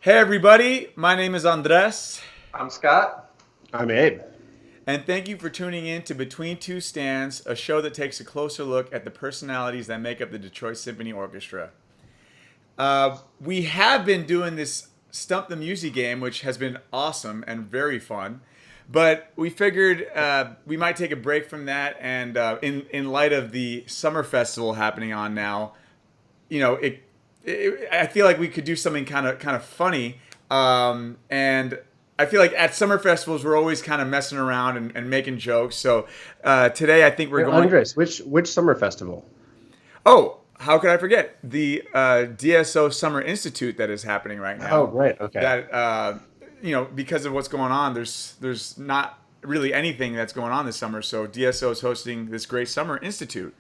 Hey everybody, my name is Andres, I'm Scott. I'm Abe. and thank you for tuning in to Between Two Stands, a show that takes a closer look at the personalities that make up the Detroit Symphony Orchestra. We have been doing this Stump the Music game, which has been awesome and very fun, but we figured we might take a break from that, and in light of the summer festival happening on now, I feel like we could do something kind of funny. And I feel like at summer festivals we're always kind of messing around and making jokes. So today I think we're going. Andres, which summer festival? Oh, how could I forget the DSO Summer Institute that is happening right now? Oh, right. Okay. That because of what's going on, there's not really anything that's going on this summer. So DSO is hosting this great summer institute.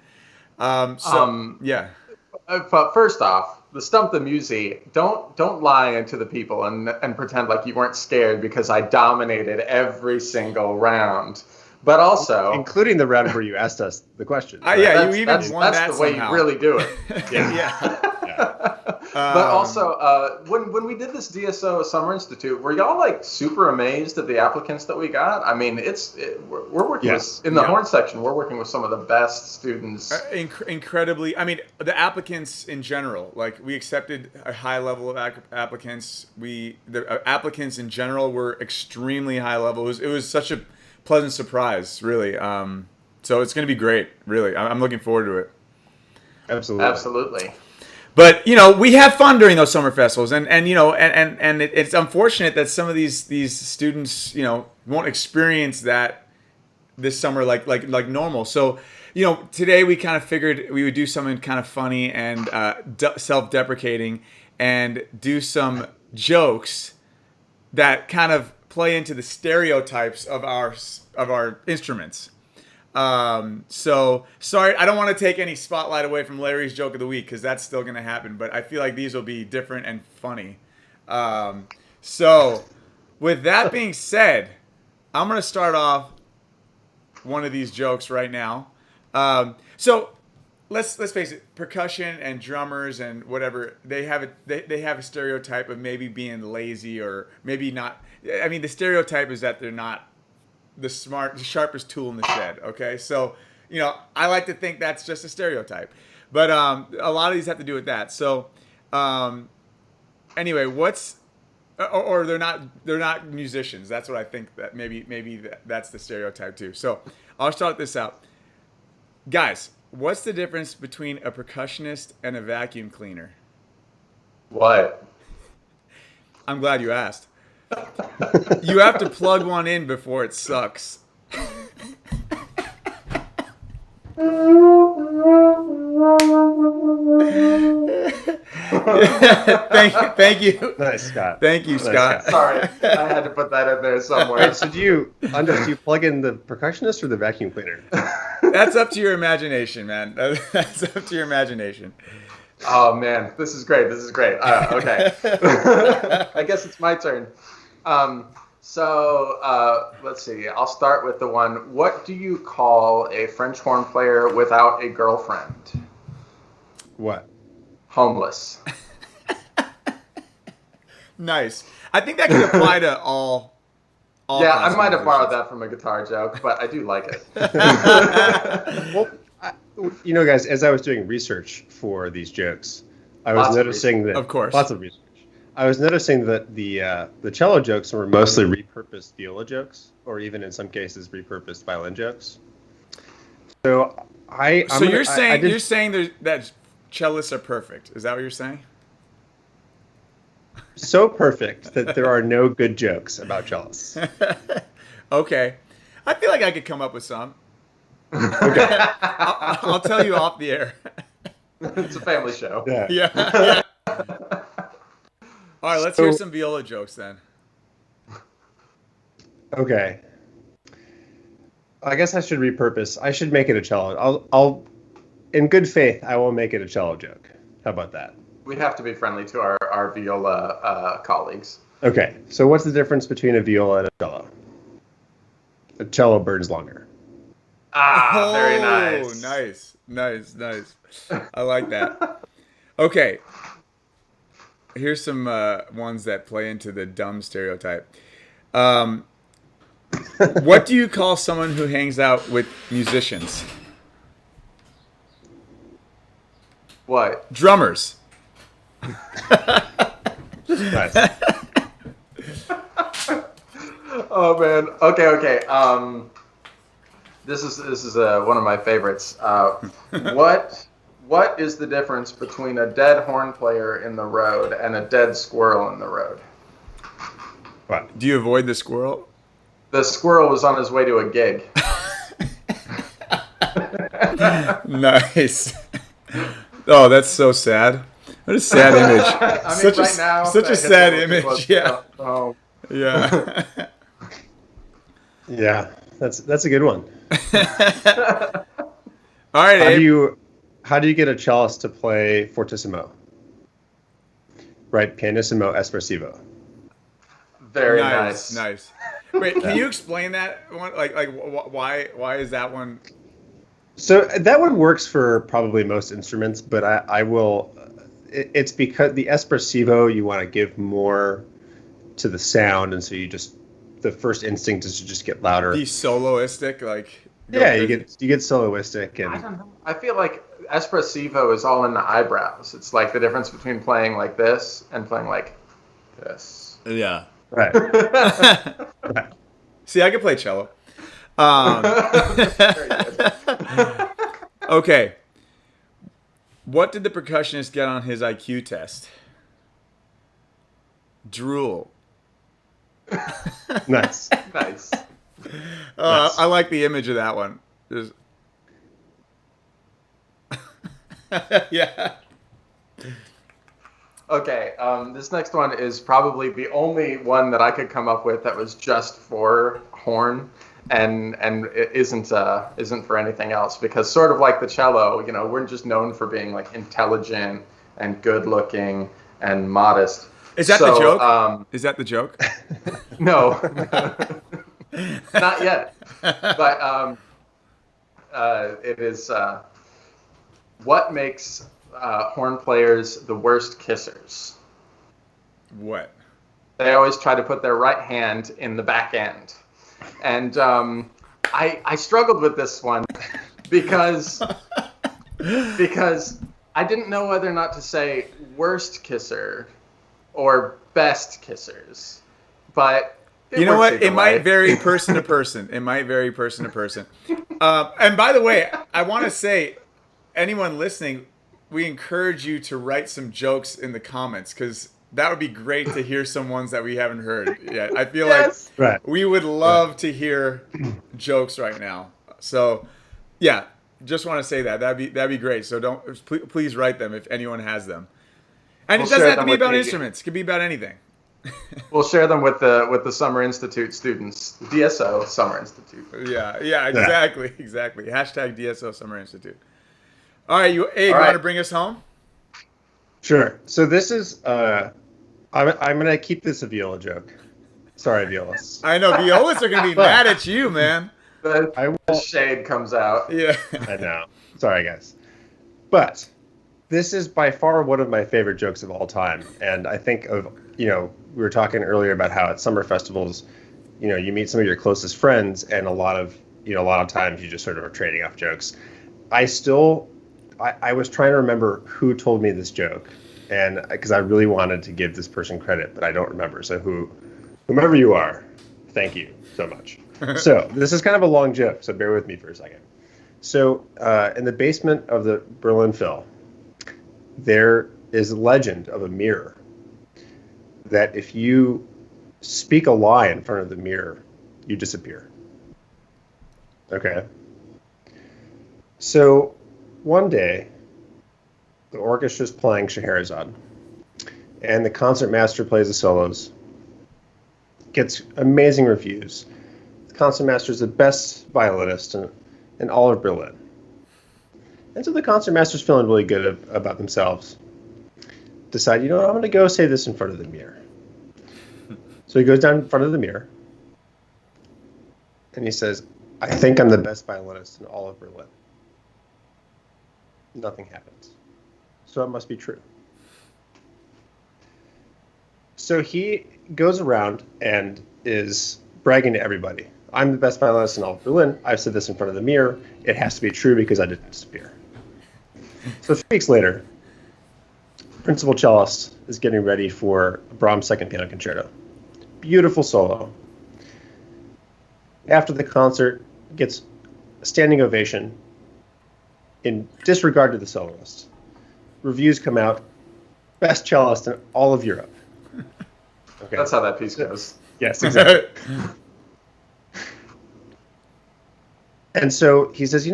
Yeah. But first off, the Stump the Musi, don't lie to the people and pretend like you weren't scared because I dominated every single round. But also, including the round where you asked us the question. Right? Yeah, that's, you even that's, won that's that the way somehow. you really do it. Yeah. But also, when we did this DSO Summer Institute, were y'all like super amazed at the applicants that we got? I mean, we're working with, in the horn section, we're working with some of the best students. Incredibly, I mean, the applicants in general, like we accepted a high level of applicants. The applicants in general were extremely high level. It was such a pleasant surprise, really. So it's going to be great, really. I'm looking forward to it. Absolutely. But we have fun during those summer festivals, and it's unfortunate that some of these students won't experience that this summer like normal. So today we kind of figured we would do something kind of funny and self-deprecating, and do some jokes that kind of play into the stereotypes of our instruments. So sorry, I don't want to take any spotlight away from Larry's joke of the week because that's still going to happen, but I feel like these will be different and funny. So with that being said, I'm going to start off one of these jokes right now. So let's face it, percussion and drummers and whatever, they have a stereotype of maybe being lazy or maybe not. I mean, the stereotype is that they're not the sharpest tool in the shed. Okay, so I like to think that's just a stereotype, but a lot of these have to do with that. So anyway, or they're not musicians. That's what I think. That maybe that's the stereotype too. So I'll start this out, guys. What's the difference between a percussionist and a vacuum cleaner? What? I'm glad you asked. You have to plug one in before it sucks. Thank you. Nice, Scott. Thank you, Scott. Sorry, I had to put that in there somewhere. Wait, so do you plug in the percussionist or the vacuum cleaner? That's up to your imagination, man. That's up to your imagination. Oh man, this is great. Okay, I guess it's my turn. Let's see. I'll start with the one. What do you call a French horn player without a girlfriend? What? Homeless. Nice. I think that could apply to all Yeah, I might have borrowed musicians. that from a guitar joke, but I do like it. Well, guys, as I was doing research for these jokes, I was Lots of noticing that Of course. lots of research. I was noticing that the cello jokes were mostly repurposed viola jokes, or even in some cases repurposed violin jokes. So You're saying that cellists are perfect. Is that what you're saying? so perfect that there are no good jokes about cellists. Okay. I feel like I could come up with some. Okay. I'll tell you off the air. It's a family show. Yeah. Yeah. All right, let's hear some viola jokes then. Okay. I guess I should repurpose. I should make it a cello. I'll in good faith, I will make it a cello joke. How about that? We have to be friendly to our viola colleagues. Okay. So what's the difference between a viola and a cello? A cello burns longer. Ah, very nice. Nice. I like that. Okay. here's some ones that play into the dumb stereotype. What do you call someone who hangs out with musicians? What? Drummers. Nice. Oh man. Okay. This is one of my favorites. What is the difference between a dead horn player in the road and a dead squirrel in the road? What? Do you avoid the squirrel? The squirrel was on his way to a gig. Nice. Oh, that's so sad. What a sad image. I mean, right now, such a sad image. Yeah. Oh. Yeah. Yeah, that's a good one. All right, Abe. How do you get a cellist to play fortissimo? Right, pianissimo espressivo. Very nice. Nice. Wait, can you explain that one? Like why is that one? So that one works for probably most instruments, but I will. It's because the espressivo you want to give more to the sound, and so the first instinct is to just get louder. Be soloistic, like. Yeah, you get soloistic, and I don't know. I feel like espressivo is all in the eyebrows. It's like the difference between playing like this and playing like this. Yeah. Right. Right. See, I can play cello. Okay. What did the percussionist get on his IQ test? Drool. Nice. Nice. I like the image of that one. Yeah. Okay, this next one is probably the only one that I could come up with that was just for horn, and it isn't for anything else, because sort of like the cello, we're just known for being like intelligent and good looking and modest. Is that the joke? Is that the joke? No, not yet. But it is. What makes horn players the worst kissers? What? They always try to put their right hand in the back end. And I struggled with this one because I didn't know whether or not to say worst kisser or best kissers. But you know what? It might vary person to person. And by the way, I want to say, anyone listening, we encourage you to write some jokes in the comments, because that would be great to hear some ones that we haven't heard yet. I feel like we would love to hear jokes right now. So, yeah, just want to say that'd be great. So please write them if anyone has them. And it doesn't have to be about instruments. It could be about anything. We'll share them with the Summer Institute students, DSO Summer Institute. Yeah, exactly. Hashtag DSO Summer Institute. All right, Abe, you want to bring us home? Sure. So this is, I'm going to keep this a viola joke. Sorry, violists. I know, violists are going to be mad at you, man. The shade comes out. Yeah. I know. Sorry, guys. But this is by far one of my favorite jokes of all time. And I think we were talking earlier about how at summer festivals, you meet some of your closest friends, and a lot of times you just sort of are trading off jokes. I was trying to remember who told me this joke, and because I really wanted to give this person credit, but I don't remember. So whomever you are, thank you so much. So this is kind of a long joke, so bear with me for a second. So in the basement of the Berlin Phil, there is a legend of a mirror that if you speak a lie in front of the mirror, you disappear. Okay. So one day, the orchestra's playing Scheherazade, and the concertmaster plays the solos, gets amazing reviews. The concertmaster is the best violinist in all of Berlin. And so the concertmaster's feeling really good about themselves. Decide, I'm going to go say this in front of the mirror. So he goes down in front of the mirror, and he says, I think I'm the best violinist in all of Berlin. Nothing happens. So it must be true. So he goes around and is bragging to everybody. I'm the best violinist in all of Berlin. I've said this in front of the mirror. It has to be true because I didn't disappear. So 3 weeks later, principal cellist is getting ready for Brahms' Second Piano Concerto. Beautiful solo. After the concert, gets a standing ovation in disregard to the soloist. Reviews come out, best cellist in all of Europe. Okay. That's how that piece goes. Yes, exactly. And so he says,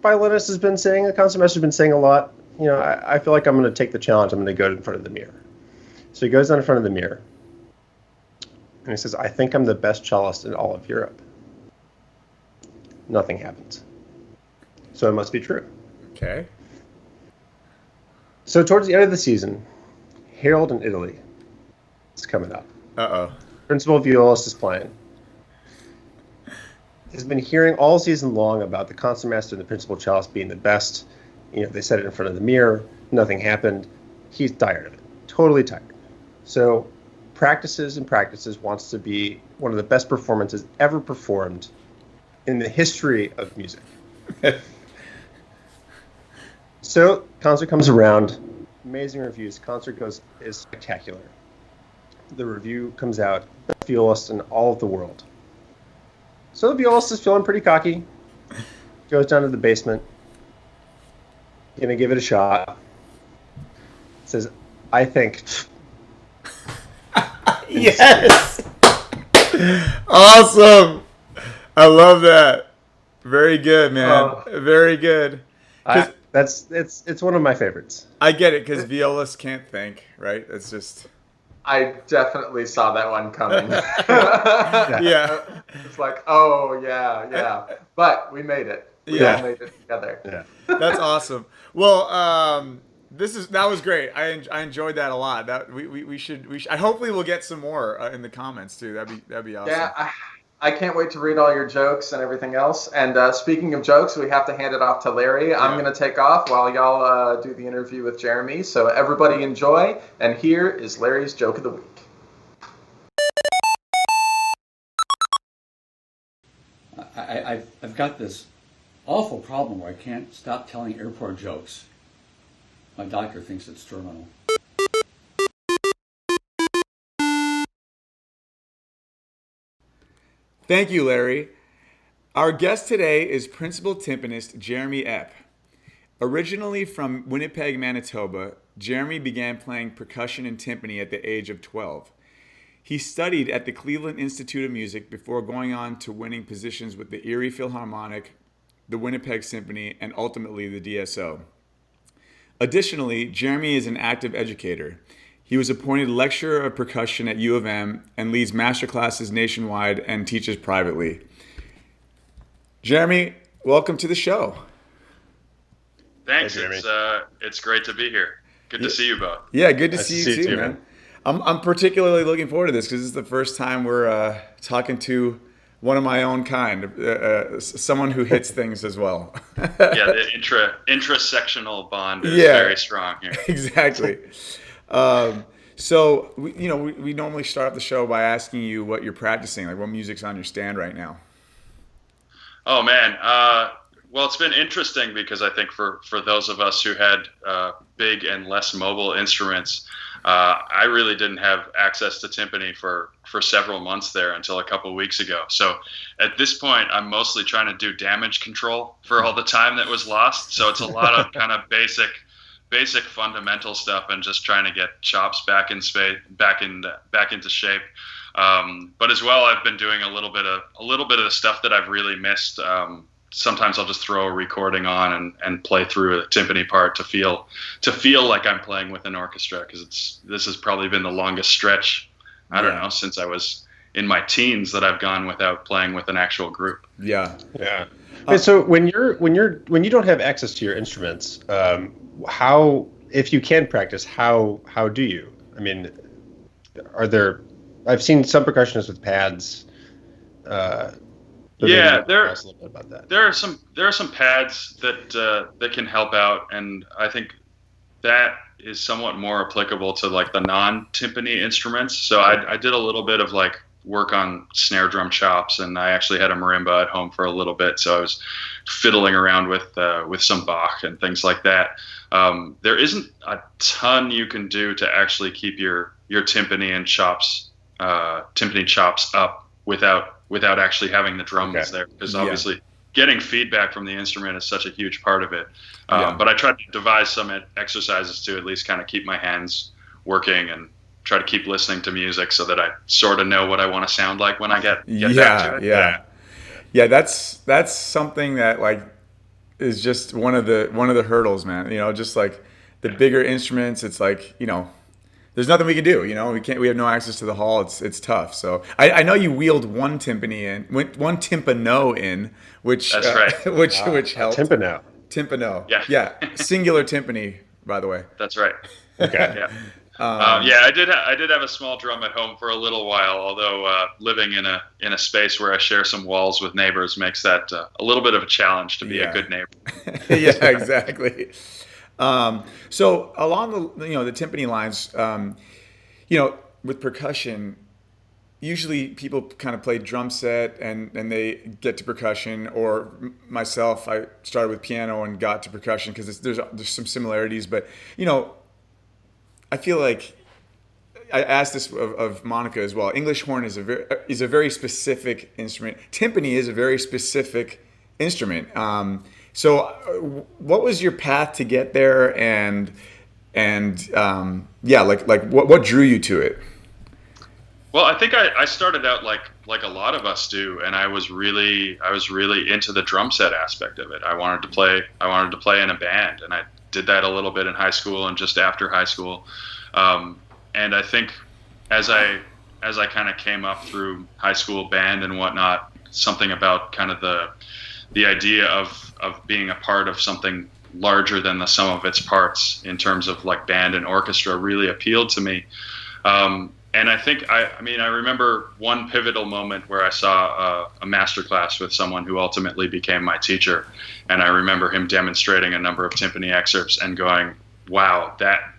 violinist has been saying, the concertmaster has been saying a lot. I feel like I'm going to take the challenge. I'm going to go in front of the mirror. So he goes down in front of the mirror. And he says, I think I'm the best cellist in all of Europe. Nothing happens. So it must be true. Okay. So towards the end of the season, Harold in Italy is coming up. Uh-oh. Principal violist is playing. Has been hearing all season long about the concertmaster and the principal cellist being the best. They said it in front of the mirror. Nothing happened. He's tired of it. Totally tired. So practices, wants to be one of the best performances ever performed in the history of music. So concert comes around. Amazing reviews. Concert is spectacular. The review comes out. Best violist in all of the world. So the violist is feeling pretty cocky. Goes down to the basement. Gonna give it a shot. Says, I think. Yes. Awesome. I love that. Very good, man. Very good. It's one of my favorites. I get it because violists can't think, right? It's just. I definitely saw that one coming. Yeah. It's like, oh yeah. But we made it. We all made it together. Yeah. That's awesome. Well, that was great. I enjoyed that a lot. That we should. I hopefully we'll get some more in the comments too. That'd be awesome. Yeah, I can't wait to read all your jokes and everything else. And speaking of jokes, we have to hand it off to Larry. Yeah. I'm going to take off while y'all do the interview with Jeremy. So everybody enjoy. And here is Larry's joke of the week. I've got this awful problem where I can't stop telling airport jokes. My doctor thinks it's terminal. Thank you, Larry. Our guest today is Principal Timpanist Jeremy Epp. Originally from Winnipeg, Manitoba, Jeremy began playing percussion and timpani at the age of 12. He studied at the Cleveland Institute of Music before going on to winning positions with the Erie Philharmonic, the Winnipeg Symphony, and ultimately the DSO. Additionally, Jeremy is an active educator. He was appointed lecturer of percussion at U of M and leads masterclasses nationwide and teaches privately. Jeremy, welcome to the show. Thanks. Hey, It's great to be here. Good to see you both. Yeah, good to Nice see to you see you too, too, man. man. I'm particularly looking forward to this because this is the first time we're talking to one of my own kind, someone who hits things as well. Yeah, the intrasectional bond is very strong here. Exactly. So we normally start off the show by asking you what you're practicing, like what music's on your stand right now. Oh man, well it's been interesting because I think for those of us who had big and less mobile instruments, I really didn't have access to timpani for several months there until a couple of weeks ago. So at this point, I'm mostly trying to do damage control for all the time that was lost. So it's a lot of kind of basic fundamental stuff and just trying to get chops back into shape. But as well, I've been doing a little bit of the stuff that I've really missed. Sometimes I'll just throw a recording on and play through a timpani part to feel like I'm playing with an orchestra, because this has probably been the longest stretch, I don't know, since I was in my teens that I've gone without playing with an actual group. Yeah. So when you don't have access to your instruments, how, if you can practice, how do you? I mean, I've seen some percussionists with pads. Yeah, there are some pads that can help out, and I think that is somewhat more applicable to like the non-timpani instruments. So I did a little bit of like work on snare drum chops, and I actually had a marimba at home for a little bit, so I was fiddling around with some Bach and things like that. There isn't a ton you can do to actually keep your timpani chops up without actually having the drums there, because obviously getting feedback from the instrument is such a huge part of it. But I tried to devise some exercises to at least kind of keep my hands working and try to keep listening to music so that I sort of know what I want to sound like when I get back to it. Yeah, that's something that like is just one of the hurdles, man. You know, just like the bigger instruments, it's like, you know, there's nothing we can do. You know, we have no access to the hall. It's tough. So I know you wheeled one timpano in, which that's right. which helped. Timpano. Yeah. Singular timpani, by the way. That's right. Okay. Yeah. I did have a small drum at home for a little while, although living in a space where I share some walls with neighbors makes that a little bit of a challenge to be a good neighbor. Yeah, exactly. So along the timpani lines, with percussion, usually people kind of play drum set and they get to percussion, or myself, I started with piano and got to percussion because there's some similarities, but I feel like I asked this of Monica as well. English horn is a very specific instrument. Timpani is a very specific instrument. So what was your path to get there, and what drew you to it? Well, I think I started out like a lot of us do, and I was really into the drum set aspect of it. I wanted to play in a band, and I did that a little bit in high school and just after high school. And I think as I kind of came up through high school band and whatnot, something about kind of the idea of being a part of something larger than the sum of its parts in terms of like band and orchestra really appealed to me. And I think, I remember one pivotal moment where I saw a master class with someone who ultimately became my teacher. And I remember him demonstrating a number of timpani excerpts and going, wow, that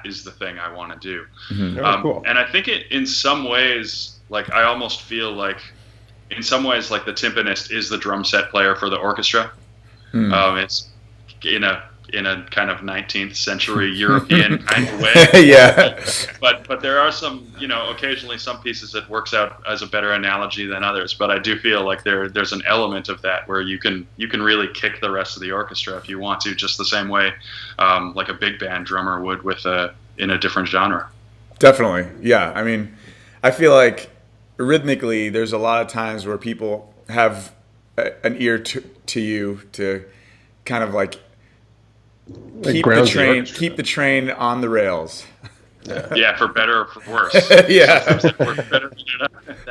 is the thing I want to do. Mm-hmm. Cool. And I think in some ways, like I almost feel like in some ways like the timpanist is the drum set player for the orchestra. It's in a kind of 19th century European kind of way. Yeah. But there are some, occasionally some pieces that works out as a better analogy than others. But I do feel like there's an element of that where you can really kick the rest of the orchestra if you want to, just the same way like a big band drummer would in a different genre. Definitely. Yeah. I mean, I feel like rhythmically there's a lot of times where people have an ear to you to kind of like keep the train on the rails. Yeah, for better or for worse. Yeah. Sometimes it works better than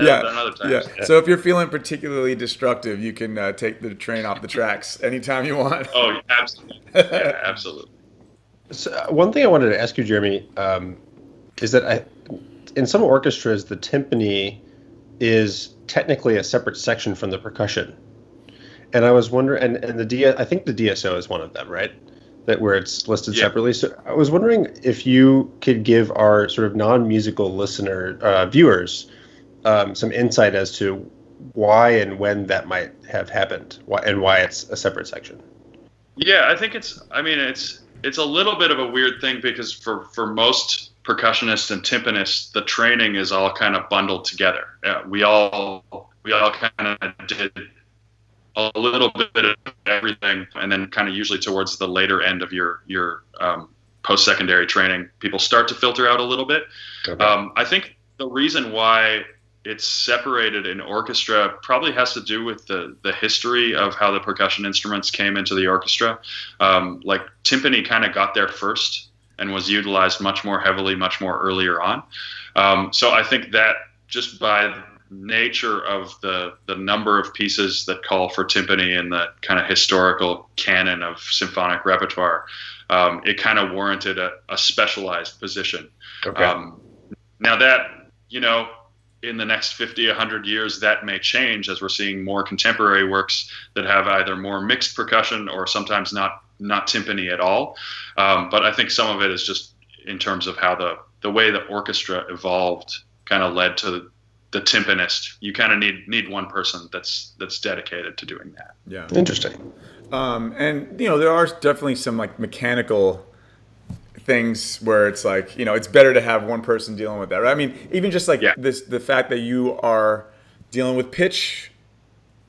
other times. Yeah. So if you're feeling particularly destructive, you can take the train off the tracks anytime you want. Oh, absolutely. Yeah, absolutely. So one thing I wanted to ask you, Jeremy, is that in some orchestras, the timpani is technically a separate section from the percussion. And I was wondering, and I think the DSO is one of them, right? Where it's listed separately. So I was wondering if you could give our sort of non-musical viewers some insight as to why and when that might have happened, and why it's a separate section. Yeah, I think it's a little bit of a weird thing because for most percussionists and timpanists, the training is all kind of bundled together. We all kind of did a little bit of everything, and then kind of usually towards the later end of your post-secondary training, people start to filter out a little bit. Okay. I think the reason why it's separated in orchestra probably has to do with the history of how the percussion instruments came into the orchestra. Like timpani kind of got there first and was utilized much more heavily, much more earlier on. So I think that just by nature of the number of pieces that call for timpani in the kind of historical canon of symphonic repertoire, it kind of warranted a specialized position. Okay. Now that, in the next 50, 100 years, that may change as we're seeing more contemporary works that have either more mixed percussion or sometimes not not timpani at all. But I think some of it is just in terms of how the way the orchestra evolved kind of led to the timpanist. You kind of need one person that's dedicated to doing that. Yeah. Interesting. And there are definitely some like mechanical things where it's like, it's better to have one person dealing with that, right? I mean, even just like the fact that you are dealing with pitch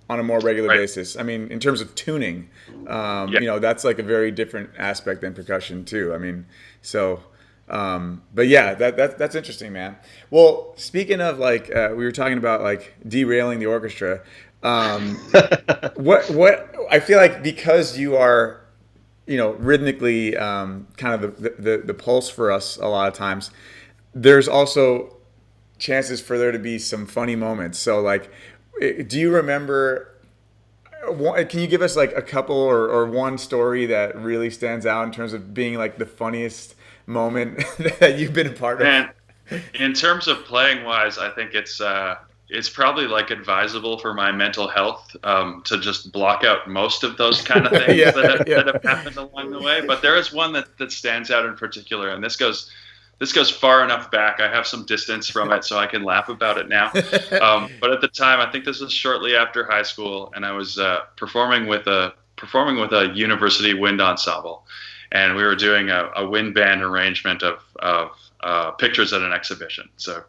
on a more regular basis. I mean, in terms of tuning, that's like a very different aspect than percussion too. I mean, so, but yeah, that's interesting, man. Well, speaking of like, we were talking about like derailing the orchestra. What I feel like, because you are, rhythmically kind of the pulse for us a lot of times, there's also chances for there to be some funny moments. So like, do you remember, can you give us like a couple or one story that really stands out in terms of being like the funniest moment that you've been a part of? And in terms of playing wise, I think it's probably like advisable for my mental health to just block out most of those kind of things that have happened along the way. But there is one that stands out in particular, and this goes far enough back. I have some distance from it, so I can laugh about it now. But at the time, I think this was shortly after high school, and I was performing with a university wind ensemble, and we were doing a wind band arrangement of pictures at an exhibition. So,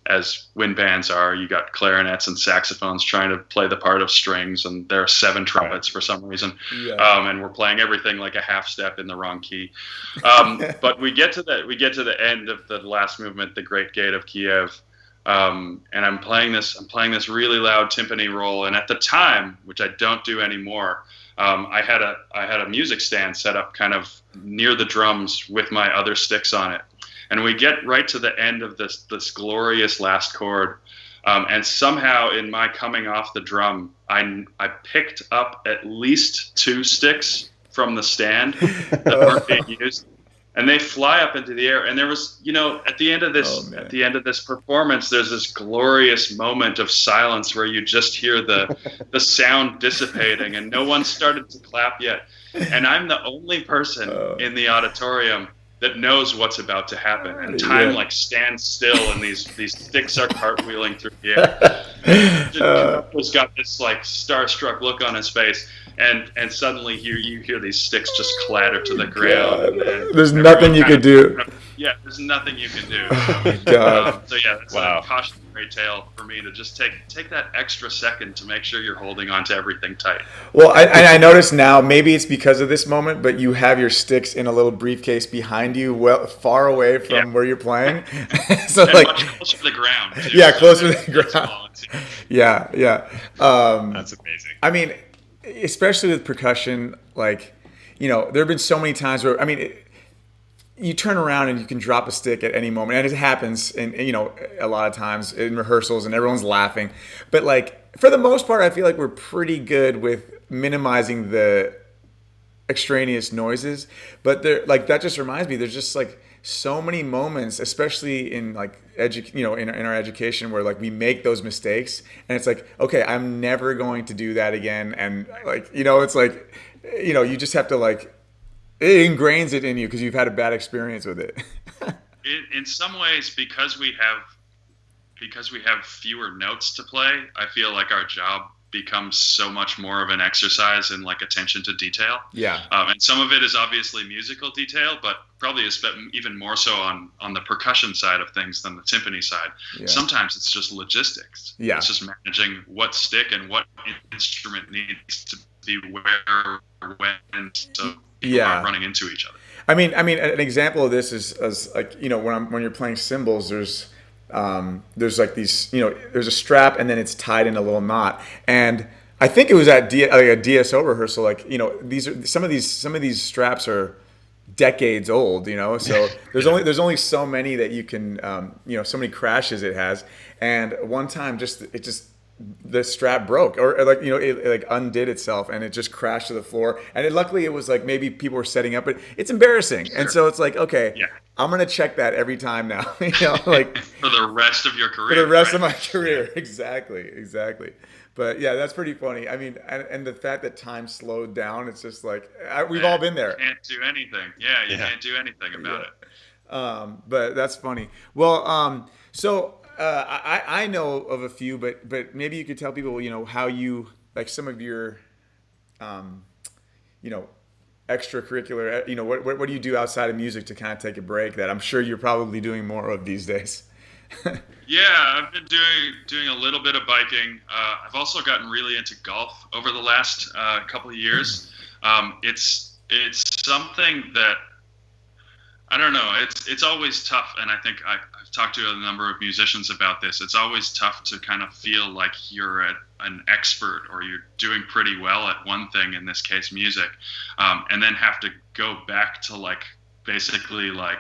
as wind bands are, you got clarinets and saxophones trying to play the part of strings, and there are 7 trumpets for some reason. And we're playing everything like a half step in the wrong key. But we get to the end of the last movement, the Great Gate of Kiev. And I'm playing this really loud timpani roll. And at the time, which I don't do anymore, I had a music stand set up kind of near the drums with my other sticks on it. And we get right to the end of this glorious last chord, and somehow in my coming off the drum, I picked up at least 2 sticks from the stand that weren't being used, and they fly up into the air. And there was, at the end of this performance, there's this glorious moment of silence where you just hear the sound dissipating, and no one started to clap yet, and I'm the only person in the auditorium that knows what's about to happen, and time like stands still, and these sticks are cartwheeling through the air. The conductor's got this like starstruck look on his face, and suddenly you hear these sticks just clatter to the ground. And there's nothing you could do. Yeah, there's nothing you can do. So yeah, that's a cautionary tale for me to just take that extra second to make sure you're holding on to everything tight. Well, I notice now, maybe it's because of this moment, but you have your sticks in a little briefcase behind you, far away from where you're playing. So and like much closer to the ground. Too, yeah, closer to the ground. Yeah. That's amazing. I mean, especially with percussion, like, there have been so many times where, you turn around and you can drop a stick at any moment, and it happens, and a lot of times in rehearsals, and everyone's laughing. But like, for the most part, I feel like we're pretty good with minimizing the extraneous noises. But that just reminds me, there's just like so many moments, especially in like in our education, where like we make those mistakes, and it's like, okay, I'm never going to do that again, and like it's like you just have to like. It ingrains it in you because you've had a bad experience with it. In some ways, because we have fewer notes to play, I feel like our job becomes so much more of an exercise in like attention to detail. Yeah. And some of it is obviously musical detail, but probably is even more so on the percussion side of things than the timpani side. Yeah. Sometimes it's just logistics. Yeah. It's just managing what stick and what instrument needs to be where, when, so people aren't running into each other. I mean, an example of this is like, when you're playing cymbals, there's like these, there's a strap, and then it's tied in a little knot. And I think it was at a DSO rehearsal, like, some of these straps are decades old, so there's only so many that you can, so many crashes it has. And one time it just the strap broke, or like, it like undid itself and it just crashed to the floor. And luckily it was like maybe people were setting up, but it's embarrassing. Sure. And so it's like, okay, Yeah. I'm gonna check that every time now. Like for the rest of your career. For the rest of right? my career, exactly. But yeah, that's pretty funny. I mean, and the fact that time slowed down, it's just like we've all been there. You can't do anything. Yeah, you can't do anything about it. But that's funny. Well, so I know of a few, but maybe you could tell people, how you like some of your, you know, extracurricular. What do you do outside of music to kind of take a break that I'm sure you're probably doing more of these days? Yeah, I've been doing a little bit of biking. I've also gotten really into golf over the last couple of years. It's something that I don't know. It's always tough, and I think I've talked to a number of musicians about this. It's always tough to kind of feel like you're an expert or you're doing pretty well at one thing, in this case music, and then have to go back to like basically like,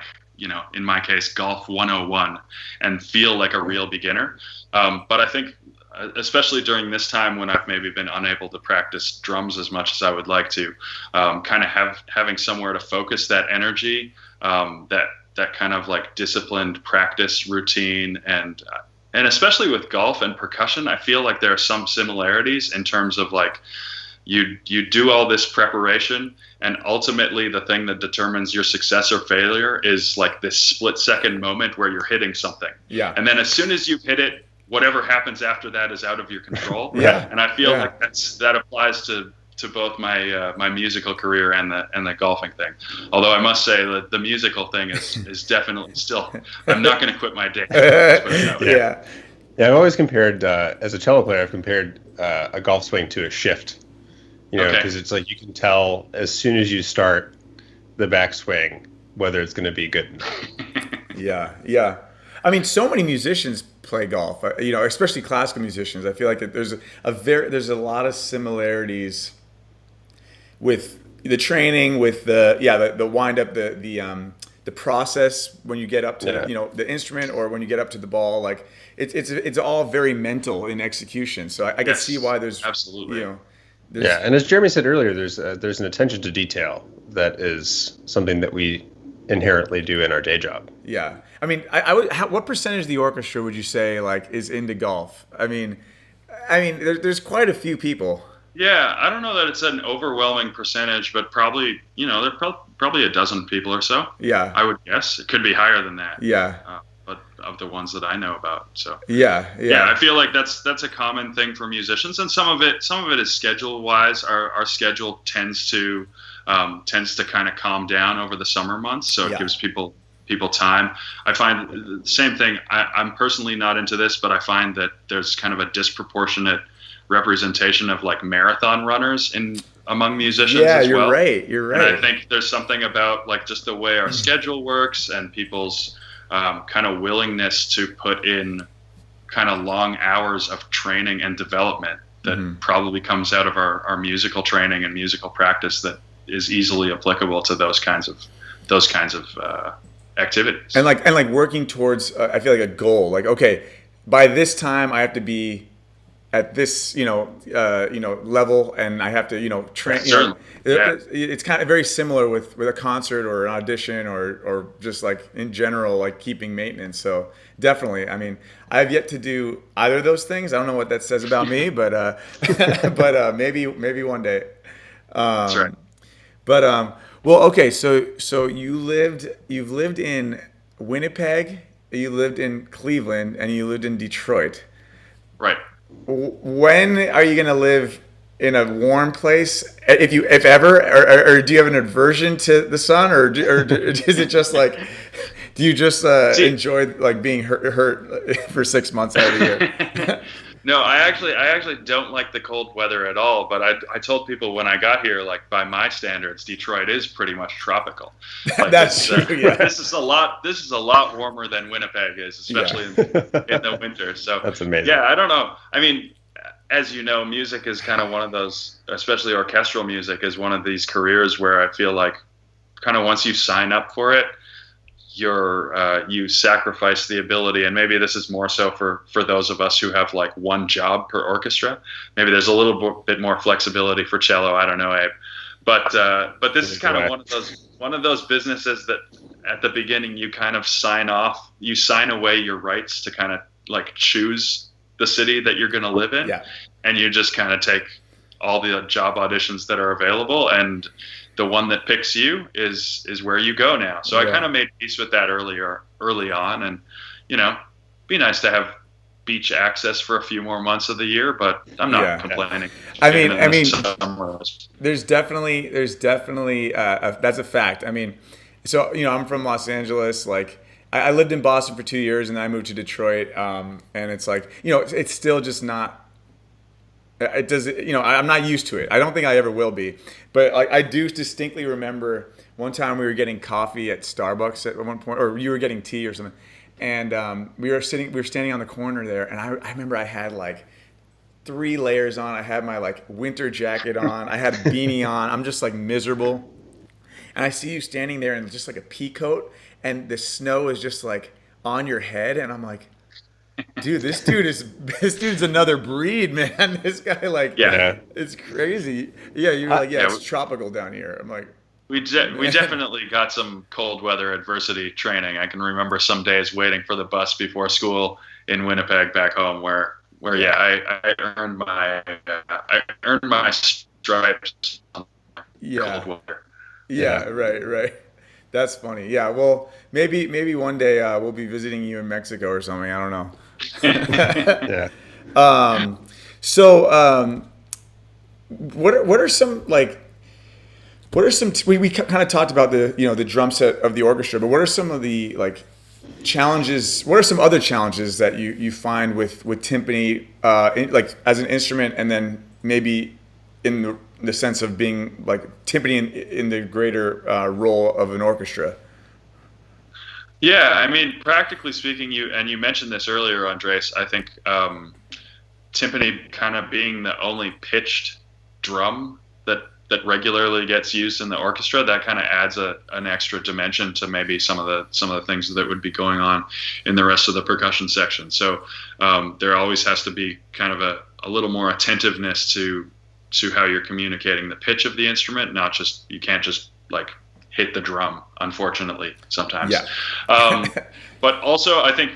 in my case, golf 101 and feel like a real beginner. But I think especially during this time when I've maybe been unable to practice drums as much as I would like to, kind of having somewhere to focus that energy, that kind of like disciplined practice routine, and especially with golf and percussion, I feel like there are some similarities in terms of like you do all this preparation, and ultimately the thing that determines your success or failure is like this split-second moment where you're hitting something. Yeah. And then as soon as you've hit it, whatever happens after that is out of your control. Yeah. And I feel like that applies to both my my musical career and the golfing thing. Although I must say that the musical thing is definitely still, I'm not going to quit my day. Yeah. I've always compared, as a cello player, I've compared a golf swing to a shift. Because it's like you can tell as soon as you start the backswing whether it's going to be good enough. Yeah. I mean, so many musicians play golf. Especially classical musicians. I feel like there's a lot of similarities with the training, with the wind up, the process when you get up to the instrument, or when you get up to the ball. Like it's all very mental in execution. So I can see why there's absolutely. And as Jeremy said earlier, there's an attention to detail that is something that we inherently do in our day job. Yeah, I mean, what percentage of the orchestra would you say like is into golf? I mean, there's quite a few people. Yeah, I don't know that it's an overwhelming percentage, but probably there are probably a dozen people or so. Yeah, I would guess it could be higher than that. Yeah. But of the ones that I know about, so yeah, I feel like that's a common thing for musicians, and some of it is schedule wise. Our schedule tends to kind of calm down over the summer months, so it gives people time. I find the same thing. I'm personally not into this, but I find that there's kind of a disproportionate representation of like marathon runners among musicians as well. Yeah, you're right. And I think there's something about like just the way our schedule works and people's kind of willingness to put in kind of long hours of training and development that probably comes out of our musical training and musical practice that is easily applicable to those kinds of activities. And like working towards I feel like a goal. Like, okay, by this time I have to be at this level, and I have to train. It's kind of very similar with a concert or an audition or just like in general, like keeping maintenance. So definitely, I mean, I have yet to do either of those things. I don't know what that says about me, but maybe one day. That's right. But well, okay. So you've lived in Winnipeg, you lived in Cleveland, and you lived in Detroit. Right. When are you going to live in a warm place, if ever, or do you have an aversion to the sun, or is it just like, do you just enjoy like being hurt for 6 months out of the year? No, I actually don't like the cold weather at all. But I told people when I got here, like by my standards, Detroit is pretty much tropical. Like, That's true. Yeah. This is a lot warmer than Winnipeg is, especially in the winter. So that's amazing. Yeah, I don't know. I mean, as you know, music is kind of one of those, especially orchestral music, is one of these careers where I feel like kind of once you sign up for it, you sacrifice the ability, and maybe this is more so for those of us who have like one job per orchestra. Maybe there's a little bit more flexibility for cello. I don't know, Abe, but this is kind of one of those businesses that at the beginning you kind of sign away your rights to kind of like choose the city that you're going to live in, and you just kind of take all the job auditions that are available, and the one that picks you is where you go now. So I kind of made peace with that early on, and be nice to have beach access for a few more months of the year, but I'm not complaining. I mean, there's definitely that's a fact. I mean, so I'm from Los Angeles. Like, I lived in Boston for 2 years, and then I moved to Detroit. And it's like, it's still just not. It does, I'm not used to it. I don't think I ever will be. But like, I do distinctly remember one time we were getting coffee at Starbucks at one point, or you were getting tea or something, and we were standing on the corner there, and I remember I had like 3 layers on. I had my like winter jacket on. I had a beanie on. I'm just like miserable, and I see you standing there in just like a pea coat, and the snow is just like on your head, and I'm like, dude, this dude's another breed, man. This guy, like, it's crazy. Yeah, you were like, it's tropical down here. I'm like, we definitely got some cold weather adversity training. I can remember some days waiting for the bus before school in Winnipeg back home, where I earned my stripes on cold weather. Yeah, right. That's funny. Yeah, well, maybe one day we'll be visiting you in Mexico or something. I don't know. So what are some we kind of talked about the drum set of the orchestra, but what are some of the like challenges? What are some other challenges that you find with timpani, like as an instrument, and then maybe in the sense of being like timpani in the greater role of an orchestra? Yeah, I mean, practically speaking, you mentioned this earlier, Andres. I think timpani kind of being the only pitched drum that regularly gets used in the orchestra, that kind of adds an extra dimension to maybe some of the things that would be going on in the rest of the percussion section. So there always has to be kind of a little more attentiveness to how you're communicating the pitch of the instrument. You can't just like hit the drum, unfortunately, sometimes. But also, I think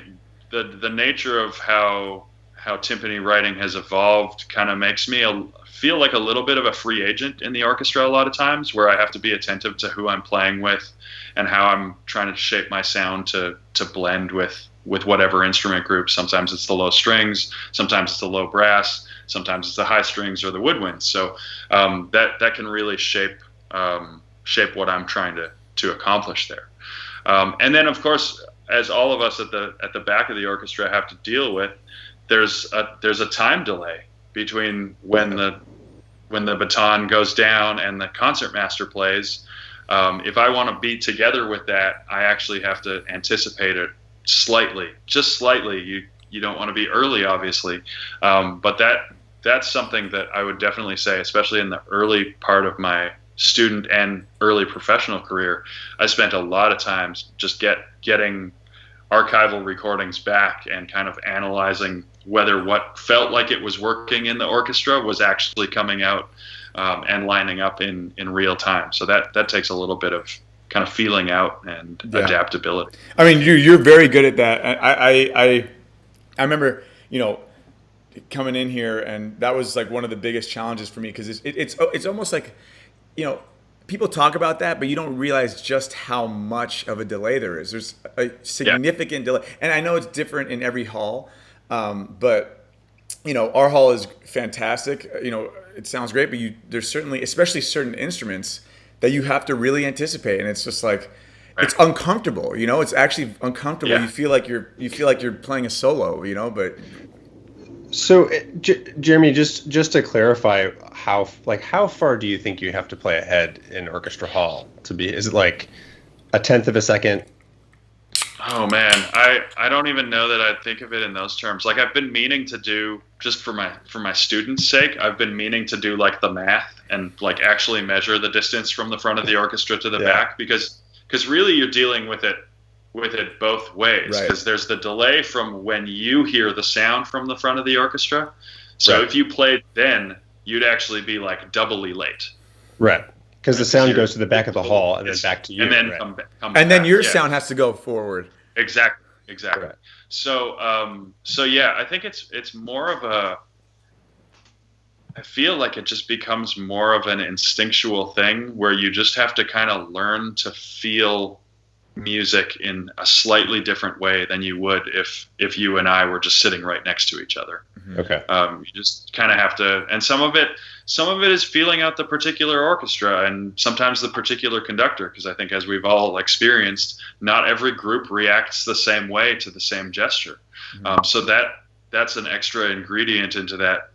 the nature of how timpani writing has evolved kind of makes me feel like a little bit of a free agent in the orchestra a lot of times, where I have to be attentive to who I'm playing with and how I'm trying to shape my sound to blend with whatever instrument group. Sometimes it's the low strings, sometimes it's the low brass, sometimes it's the high strings or the woodwinds. So that can really shape what I'm trying to accomplish there. And then, of course, as all of us at the back of the orchestra have to deal with, there's a time delay between when the baton goes down and the concertmaster plays. If I want to be together with that, I actually have to anticipate it slightly, just slightly. You don't want to be early, obviously, but that's something that I would definitely say, especially in the early part of my student and early professional career, I spent a lot of times just getting archival recordings back and kind of analyzing whether what felt like it was working in the orchestra was actually coming out and lining up in real time. So that takes a little bit of kind of feeling out and adaptability. I mean, you're very good at that. I remember, coming in here, and that was like one of the biggest challenges for me, because it's almost like, people talk about that, but you don't realize just how much of a delay there is. There's a significant delay, and I know it's different in every hall, but our hall is fantastic. It sounds great, but there's certainly, especially certain instruments, that you have to really anticipate, and it's just like, it's uncomfortable. It's actually uncomfortable. Yeah. You feel like you're playing a solo. But. So, Jeremy, just to clarify, how far do you think you have to play ahead in orchestra hall to be? Is it like a tenth of a second? Oh man, I don't even know that I'd think of it in those terms. Like, I've been meaning to do, just for my students' sake, I've been meaning to do like the math and like actually measure the distance from the front of the orchestra to the back, because really you're dealing with it with it both ways, Right. because there's the delay from when you hear the sound from the front of the orchestra. So Right. if you played then, you'd actually be like doubly late. Right. Because the sound goes to the back of the hall and then It's- back to you. and then right. come back. And then your yeah. sound has to go forward. Exactly. Right. So yeah, I think it's more of a. I feel like it just becomes more of an instinctual thing where you just have to kind of learn to feel music in a slightly different way than you would if you and I were just sitting right next to each other. Okay. You just kind of have to, and some of it is feeling out the particular orchestra and sometimes the particular conductor, because I think, as we've all experienced, not every group reacts the same way to the same gesture. So that's an extra ingredient into that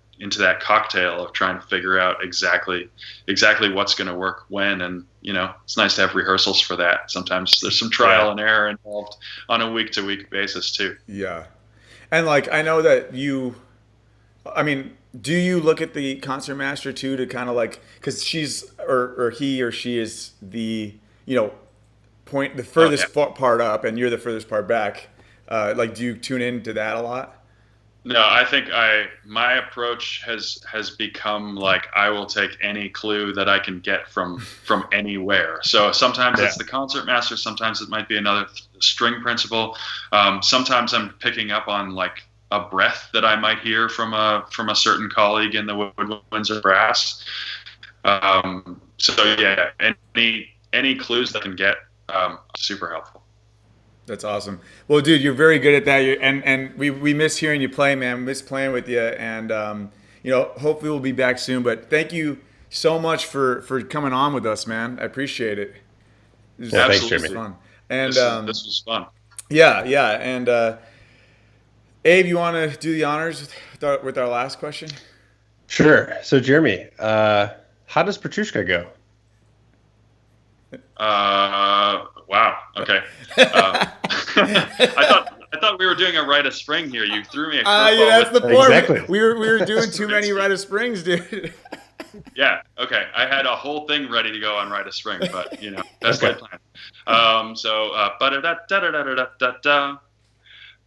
cocktail of trying to figure out exactly what's going to work when. And it's nice to have rehearsals for that. Sometimes there's some trial and error involved on a week-to-week basis too. Yeah. And like, I know that do you look at the concertmaster too to kind of like, because she's or he or she is the point the furthest part up and you're the furthest part back, like, do you tune into that a lot? No, I think my approach has become like, I will take any clue that I can get from anywhere. So sometimes it's the concertmaster, sometimes it might be another string principal. Sometimes I'm picking up on like a breath that I might hear from a certain colleague in the woodwinds or brass. So yeah, any clues that I can get, super helpful. That's awesome. Well, dude, you're very good at that. And we miss hearing you play, man. We miss playing with you. And, hopefully we'll be back soon. But thank you so much for coming on with us, man. I appreciate it. This was thanks, Jeremy. fun. And This was fun. Yeah. And Abe, you want to do the honors with our last question? Sure. So, Jeremy, how does Petrushka go? Wow. Okay. I thought we were doing a Rite of Spring here. You threw me a curveball. Yeah, that's the point. Exactly. We were doing too many Rite of Springs, dude. Yeah. Okay. I had a whole thing ready to go on Rite of Spring, but that's my plan. So ba-da-da-da-da-da-da-da.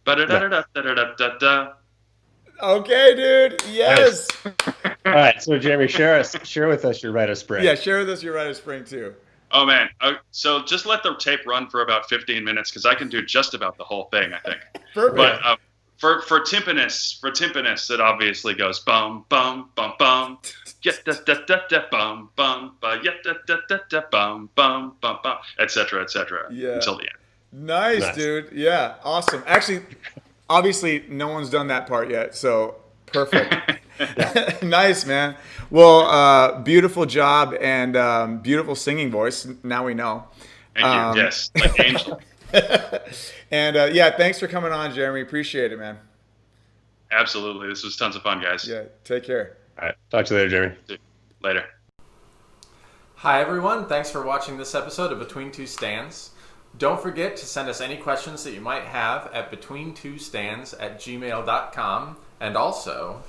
Ba-da-da-da-da-da-da-da. Okay, dude. Yes. All right. So, Jeremy, share with us your Rite of Spring. Yeah, share with us your Rite of Spring too. Oh man. So just let the tape run for about 15 minutes, because I can do just about the whole thing, I think. Perfect. But for timpanists, it obviously goes bum bum bum bum, yet da da da da bum bum ba yet da da da da bum bum bum bum, etc. Until the end. Nice, dude. Yeah, awesome. Actually, obviously, no one's done that part yet, so perfect. Nice, man. Well, beautiful job and beautiful singing voice. Now we know. Thank you. Yes, like Angel. And thanks for coming on, Jeremy. Appreciate it, man. Absolutely. This was tons of fun, guys. Yeah, take care. All right. Talk to you later, Jeremy. Later. Hi, everyone. Thanks for watching this episode of Between Two Stands. Don't forget to send us any questions that you might have at betweentwostands@gmail.com. And also,